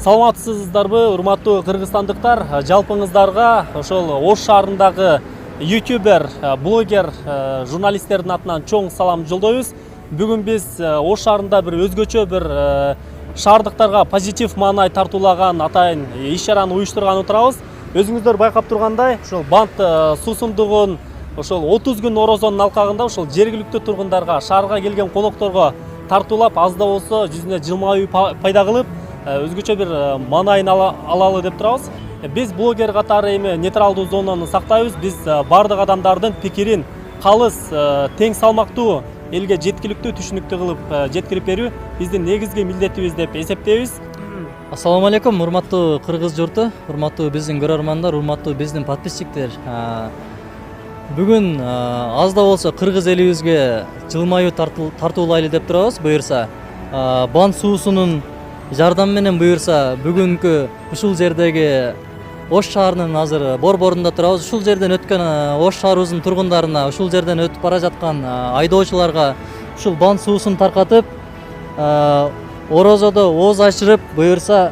Саламатсыздарбы, урматтуу кыргызстандыктар? Жалпыңыздарга ошол Ош шаарындагы ютубер, блогер, журналисттердин атынан чоң салам жолдойбуз. Бүгүн биз Ош шаарында бир өзгөчө бир шаардыктарга позитив маанай тартуулаган атайын иш-чараны уюштурган отурабыз. Өзүңүздөр байкап тургандай, ошол бант суусундугун ошол 30 күн орозонун алкагында ошол жергиликтүү тургундарга, шаарга келген конокторго тартуулап, аз да болсо жүзүнө жылмаюу пайда кылып, өзгөчө бир маанайын алалы деп турабыз. Биз блогер катары эми нейтралдуу зонаны сактайбыз. Биз бардык адамдардын пикирин калыс, тең салмактуу, элге жеткиликтүү, түшүнүктүү кылып жеткирип берүү биздин негизги милдетибиз деп эсептейбиз. Ассаламу алейкум, урматтуу кыргыз журту, урматтуу биздин көрөрмандар, урматтуу биздин подписчиктер. Бүгүн аз да болсо кыргыз элибизге жылмаюу тартуулайлы деп турабыз. Буюрса, бант суусунун жардамы менен буюрса, бүгүнкү ушул жердеги Ош шаарынын азыр борборунда турабыз. Ушул жерден өткөн Ош шаарыбыздын тургундарына, ушул жерден өтүп бара жаткан айдоочуларга ушул бант суусун таркатып, орозодо ооз ачырып, буюрса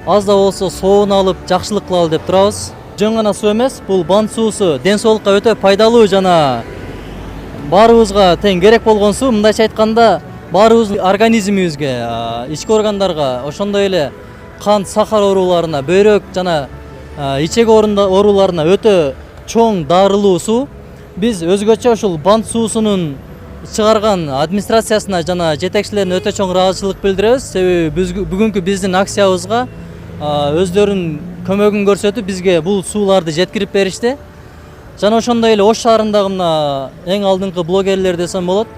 аз да болсо соон алып, жакшылык кылалы деп турабыз. Жөн гана суу эмес, бул бант суусу ден соолукка өтө пайдалуу жана баарыбызга тең керек болгон суу. Мындайча айтканда, баарыбыздын организмибизге, ички органдарга, ошондой эле кант, сахар ооруларына, бөйрөк жана ичек ооруларына өтө чоң дарылуу суу. Биз өзгөчө ушул бант суусунун чыгарган администрациясына жана жетекчилерине өтө чоң ыраазычылык билдиребиз. Себеби бүгүнкү биздин акциябызга өздөрүнүн көмөгүн көрсөтүп, бизге бул сууларды жеткирип беришти. Жана ошондой эле Ош шаарындагы мына эң алдыңкы блогерлер десем болот.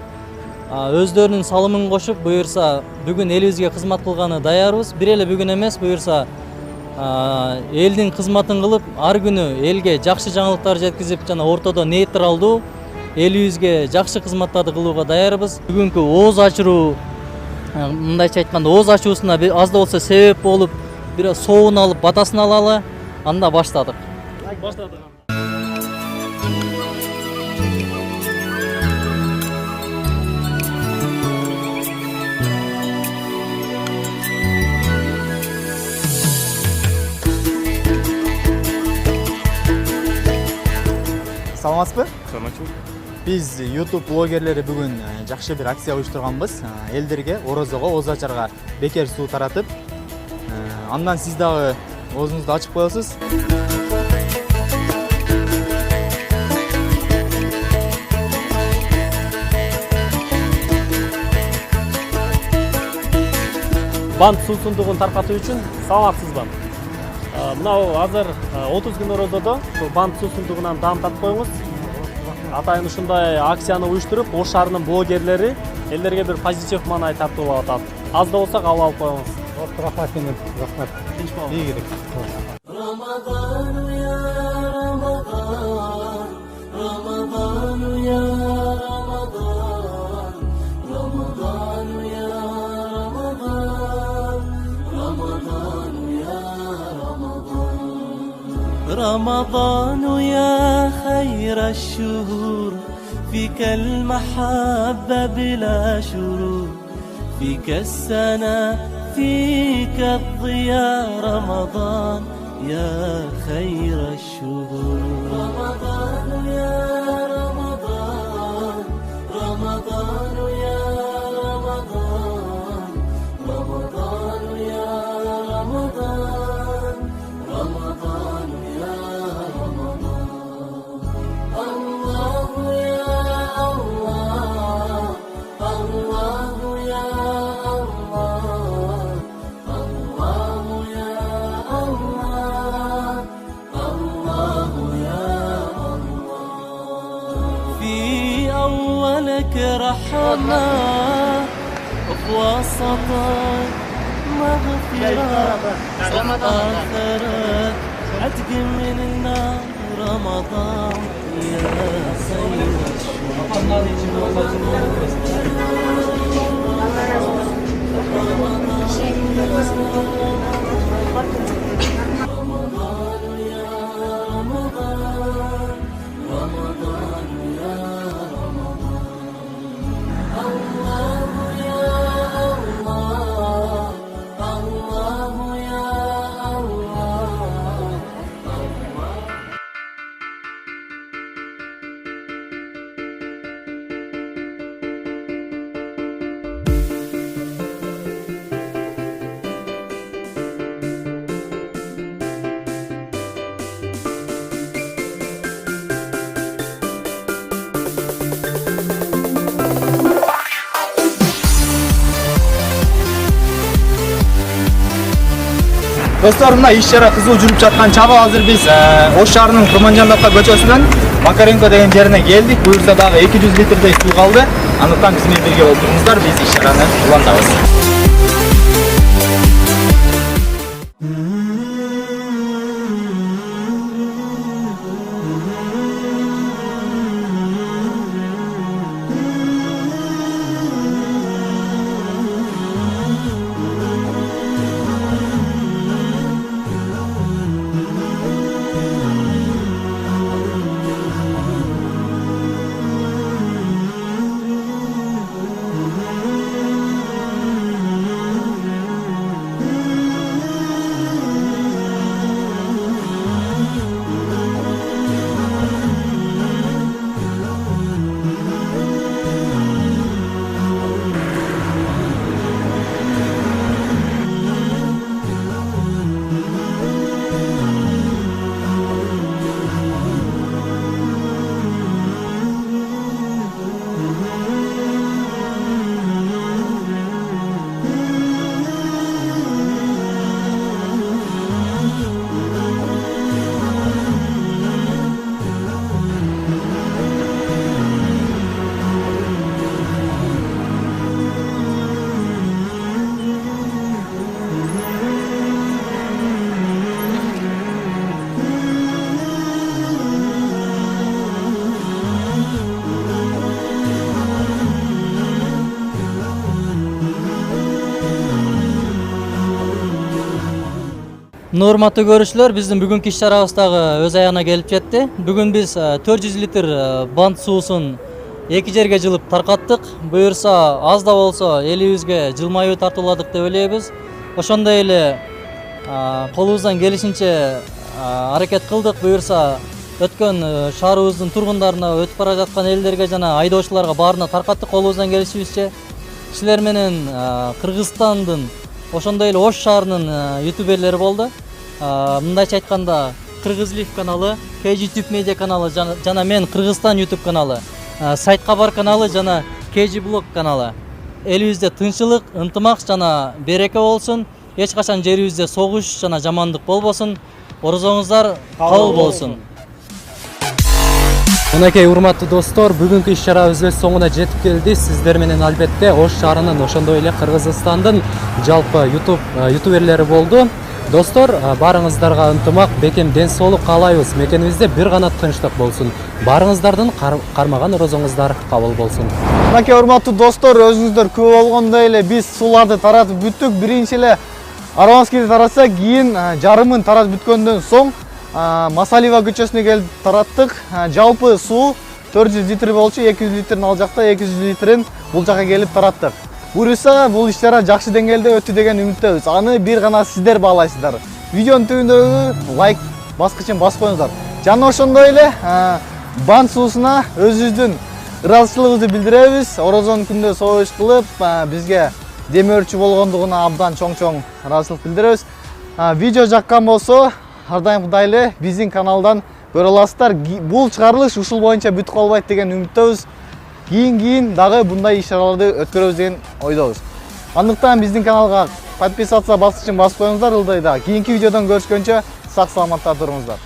Өздөрүнүн салымын кошуп, буюрса бүгүн элибизге кызмат кылганы даярбыз. Бир эле бүгүн эмес, буюрса элдин кызматын кылып, ар күнү элге жакшы жаңылыктар жеткизип, жана ортодо нейтралдуу элибизге жакшы кызматтарды кылууга даярбыз. Бүгүнкү ооз ачыруу, мындайча айтканда, ооз ачуусуна аз да болсо себеп болуп, бир соон алып, батасын алалы, анда баштадык. Саламатсызбы? Саламатчылык. Биз YouTube блогерлери бүгүн жакшы бир акция уюштурганбыз. Элдерге орозого ооз ачарга бекер суу таратып, андан сиз дагы оозуңузду ачып коесуз. Бант суусундугун таркатуу үчүн саламатсызбы? Мынау азыр 30 күн орозодо бант суусундугунан даам тартып коюңуз. Атайын ушундай акцияны уюштуруп, Ош шаарынын блогерлери элдерге бир позитив маанай тартуулап атат. Аз да болсо кабыл алып коюңуз. Рахмат. Тинч болуңуз. Ийгилик. رمضان يا خير الشهور فيك المحبة بلا شرور فيك السنة فيك الضياء رمضان يا خير الشهور رمضان يا رمضان رمضان يا رمضان رمضان يا رمضان رمضان يا رمضان الله يا الله الله يا الله الله يا الله الله يا الله في أولك رحمة وفي وسطك مغفرة وفي آخرك عتق من النار رمضان يا خير رمضان يا رمضان رمضان يا رمضان الله يا الله الله يا Достор, мына иш-чара кызуу жүрүп жаткан чагы азыр биз Ош шаарынын Курманжандовка көчөсүнөн Макаренко деген жерине келдик. Буюрса дагы 200 литрдей суу калды. Андыктан биз менен бирге отуруңуздар, биз иш-чараны улантабыз. Урматтуу көрүүчүлөр, биздин бүгүнкү иш-чарабыз дагы өз аягына келип жетти. Бүгүн биз 400 литр бант суусун эки жерге жылып таркаттык. Буюрса аз да болсо элибизге жылмаюу тартууладык деп ойлойбуз. Ошондой эле колубуздан келишинче аракет кылдык. Буюрса өткөн шаарыбыздын тургундарына, өтүп бара жаткан элдерге жана айдоочуларга баарына таркаттык колубуздан келишибизче. Силер менен Кыргызстандын, ошондой эле Ош шаарынын ютуберлери болду. Мындайча айтканда, Кыргызлив каналы, KG YouTube Media каналы жана мен Кыргызстан YouTube каналы, Сайт Кабар каналы жана KG Blog каналы. Элибизде тынччылык, ынтымак жана береке болсун. Эч качан жерибизде согуш жана жамандык болбосун. Орозоңуздар кабыл болсун. Мынакей урматтуу достор, бүгүнкү иш-чарабыз өз соңуна жетип келди. Сиздер менен албетте Ош шаарынын, ошондой эле Кыргызстандын жалпы ютуберлери болду. Достор, барыңыздарга ынтымак, бекем ден соолук каалайбыз. Мекенибизде бир гана тынчтык болсун. Барыңыздардын кармаган орозоңуздар кабыл болсун. Мынакей урматтуу достор, өзүңүздөр күбө болгондой эле биз сууларды таратып бүттүк. Биринчи эле Арамовскийди таратсак, кийин жарымын таратып бүткөндөн соң Масалиева көчөсүнө келип тараттык. Жалпы суу 400 литр болчу, 200 литрин ал жакта, 200 литрин бул жака келип тараттык. Буюрса бул иш-чара жакшы деңгээлде өттү деген үмүттөбүз. Аны бир гана сиздер баалайсыздар. Видеонун түбүндөгү лайк баскычын басып коюңуздар. Жана ошондой эле бант суусуна өзүбүздүн ыраазычылыгыбызды билдиребиз. Орозон күндө согуш кылып, бизге дем өрчү болгондугуна абдан чоң ыраазычылык билдиребиз. Видео жаккан болсо, ар дайымкыдай эле биздин каналдан көрө аласыздар. Бул чыгарылыш ушул боюнча бүтүп калбайт деген үмүттөбүз. Кийин дагы мындай иш-чараларды өткөрөбүз деген ойдобуз. Андыктан биздин каналга подписаться баскычын басып коюңуздар. Ылдайда кийинки видеодон көрүшкөнчө сак саламатта туруңуздар.